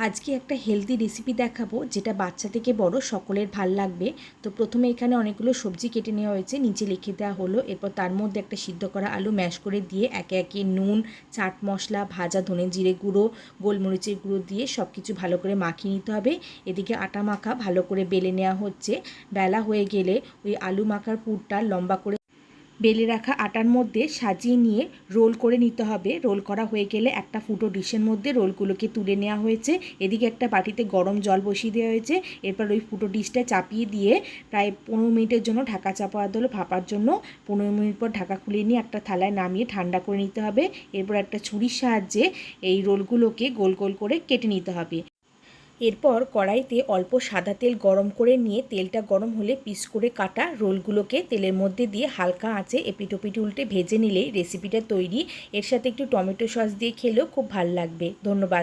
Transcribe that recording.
আজকে একটা healthy recipe দেখাবো যেটা বাচ্চা থেকে বড় সকলের ভাল লাগবে। তো প্রথমে এখানে অনেকগুলো সবজি কেটে নেওয়া হয়েছে, নিচে লিখে দেওয়া হলো। এরপর তার মধ্যে একটা সিদ্ধ করা আলু ম্যাশ করে দিয়ে একে একে নুন, চাট মশলা, ভাজা ধনে জিরে গুঁড়ো, গোলমরিচের গুঁড়ো দিয়ে সব কিছু ভালো করে মাখিয়ে নিতে হবে। এদিকে আটা মাখা ভালো করে বেলে নেওয়া হচ্ছে। বেলা হয়ে গেলে ওই আলু মাখার পুরটা লম্বা করে বেলে রাখা আটার মধ্যে সাজিয়ে নিয়ে রোল করে নিতে হবে। রোল করা হয়ে গেলে একটা ফুটো ডিশের মধ্যে রোলগুলোকে তুলে নেওয়া হয়েছে। এদিকে একটা বাটিতে গরম জল বসিয়ে দেওয়া হয়েছে। এরপর ওই ফুটো ডিশটা চাপিয়ে দিয়ে প্রায় 15 মিনিটের জন্য ঢাকা চাপা দিল ভাপার জন্য। 15 মিনিট পর ঢাকা খুলে নিয়ে একটা থালায় নামিয়ে ঠান্ডা করে নিতে হবে। এরপর একটা ছুরির সাহায্যে এই রোলগুলোকে গোল গোল করে কেটে নিতে হবে। এরপর কড়াইতে অল্প সাদা তেল গরম করে নিয়ে তেলটা গরম হলে পিস করে কাটা রোলগুলোকে তেলের মধ্যে দিয়ে হালকা আঁচে এপিট ওপিট উল্টে ভেজে নিলেই রেসিপিটা তৈরি। এর সাথে একটু টমেটো সস দিয়ে খেলেও খুব ভালো লাগবে। ধন্যবাদ।